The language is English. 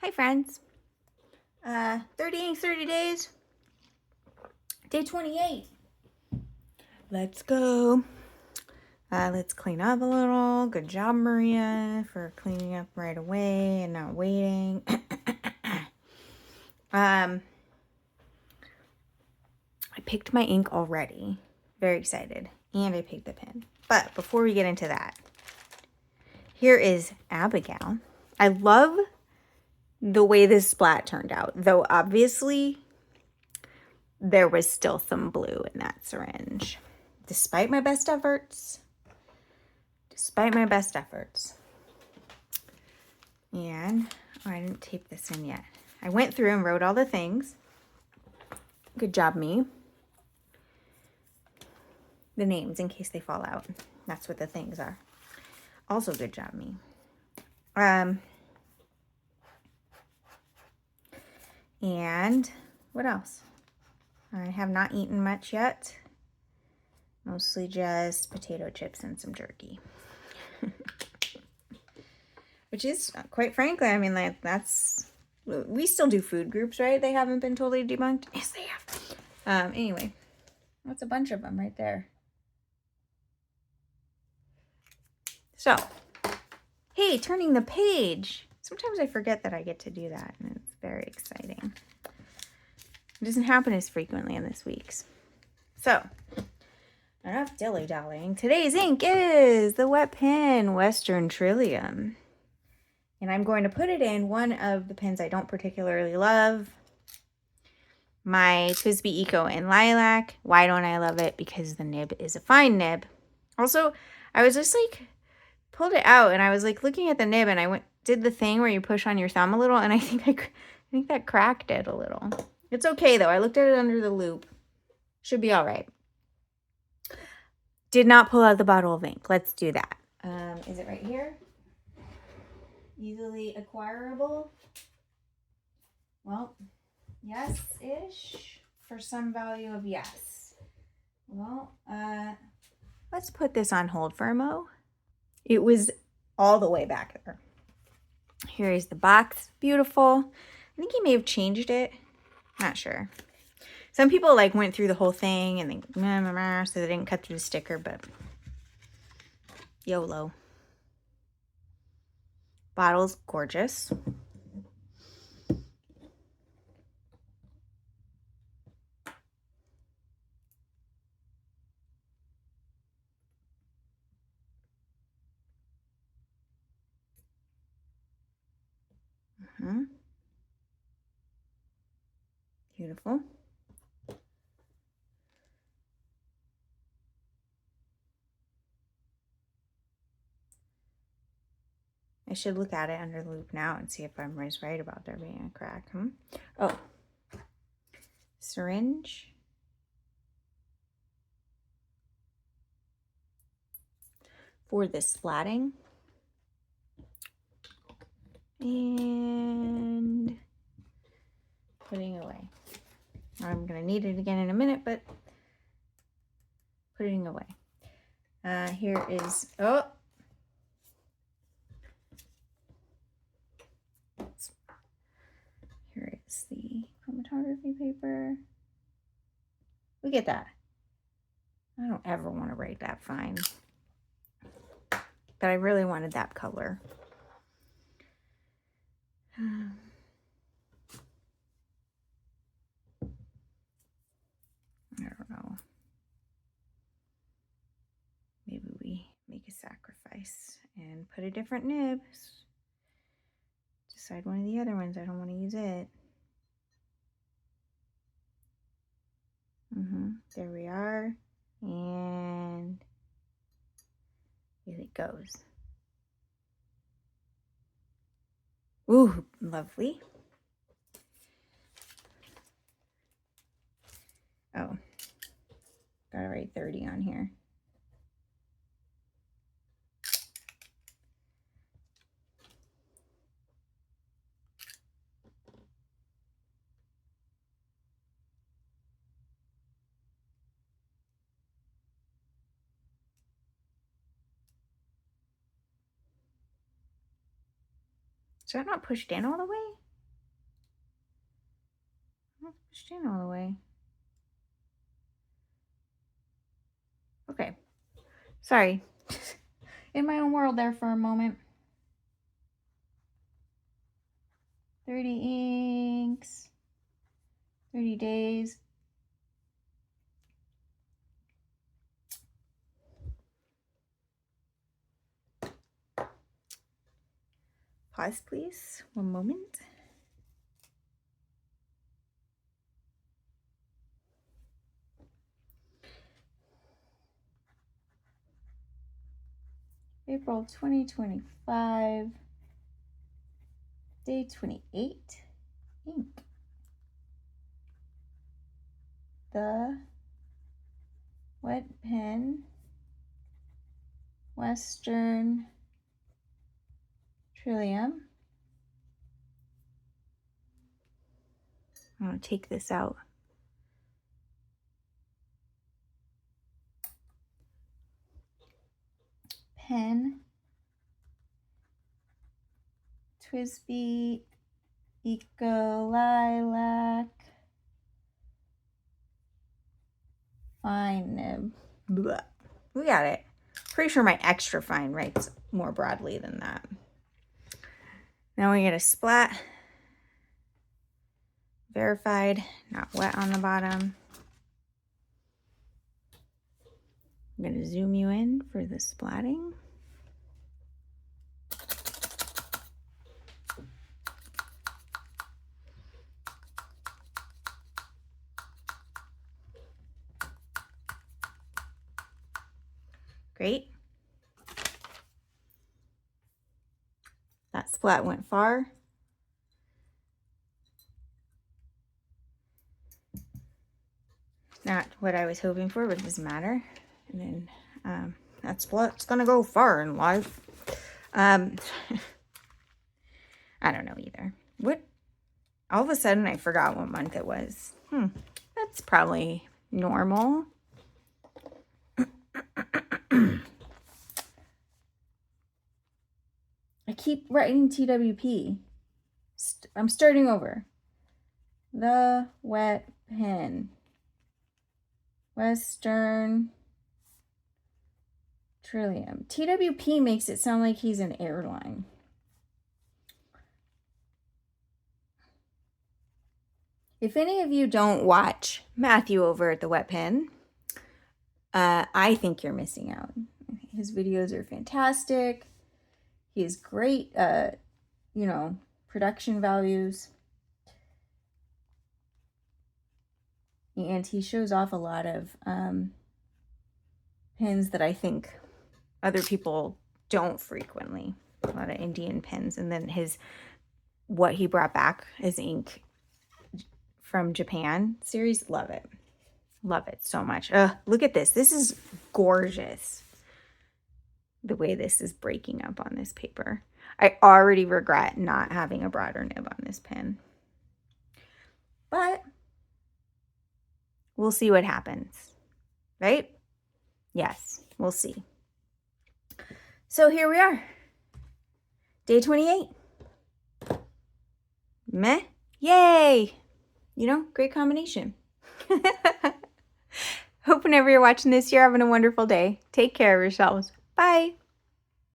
Hi friends. 30 days. Day 28. Let's go. Let's clean up a little. Good job, Maria, for cleaning up right away and not waiting. I picked my ink already. Very excited. And I picked the pen. But before we get into that, here is Abigail. I love the way this splat turned out, though obviously there was still some blue in that syringe. Despite my best efforts. And, I didn't tape this in yet. I went through and wrote all the things. Good job, me. The names, in case they fall out. That's what the things are. Also, good job, me. And what else? I have not eaten much yet. Mostly just potato chips and some jerky. Which is, quite frankly, I mean, we still do food groups, right? They haven't been totally debunked. Yes, they have. Anyway, that's a bunch of them right there. So, hey, turning the page. Sometimes I forget that I get to do that, and it's very exciting. It doesn't happen as frequently in this week's. So, enough dilly-dallying. Today's ink is the wet pen Western Trillium. And I'm going to put it in one of the pens I don't particularly love. My TWSBI Eco in Lilac. Why don't I love it? Because the nib is a fine nib. Also, I was just pulled it out and I was looking at the nib and I did the thing where you push on your thumb a little and I think that cracked it a little. It's okay though. I looked at it under the loop. Should be all right. Did not pull out the bottle of ink. Let's do that. Is it right here? Easily acquirable? Well, yes-ish. For some value of yes. Well, let's put this on hold for a mo. It was all the way back there. Here is the box. Beautiful. I think he may have changed it. Not sure. Some people went through the whole thing and so they didn't cut through the sticker, but YOLO. Bottle's gorgeous. Beautiful. I should look at it under the loop now and see if I'm right about there being a crack. Oh. Syringe. For this splatting. And putting away. I'm going to need it again in a minute, but putting away. Here is, here is the chromatography paper. Look at that. I don't ever want to write that fine. But I really wanted that color. I don't know. Maybe we make a sacrifice and put a different nib. Decide one of the other ones. I don't want to use it. There we are. And here it goes. Ooh, lovely. Oh, gotta write 30 on here. Is that not pushed in all the way? Pushed in all the way. Okay. Sorry. In my own world there for a moment. 30 inks. 30 days. Pause, please. One moment. April 2025. Day 28. Ink. The wet pen. Western Trillium. I'm going to take this out. Pen. Twisby. Eco Lilac. Fine nib. Blah. We got it. Pretty sure my extra fine writes more broadly than that. Now we get a splat. Verified, not wet on the bottom. I'm going to zoom you in for the splatting. Great. That splat went far. Not what I was hoping for, but it doesn't matter. And then that splat's gonna go far in life. I don't know either. What? All of a sudden I forgot what month it was. That's probably normal. I keep writing TWP. I'm starting over. The wet pen. Western Trillium. TWP makes it sound like he's an airline. If any of you don't watch Matthew over at the Wet Pen, I think you're missing out. His videos are fantastic. He has great, production values. And he shows off a lot of pens that I think other people don't frequently. A lot of Indian pens. And then what he brought back as ink from Japan series. Love it. Love it so much. Look at this. This is gorgeous. The way this is breaking up on this paper. I already regret not having a broader nib on this pen. But we'll see what happens. Right? Yes, we'll see. So here we are. Day 28. Meh. Yay. Great combination. Hope whenever you're watching this, you're having a wonderful day. Take care of yourselves. Bye.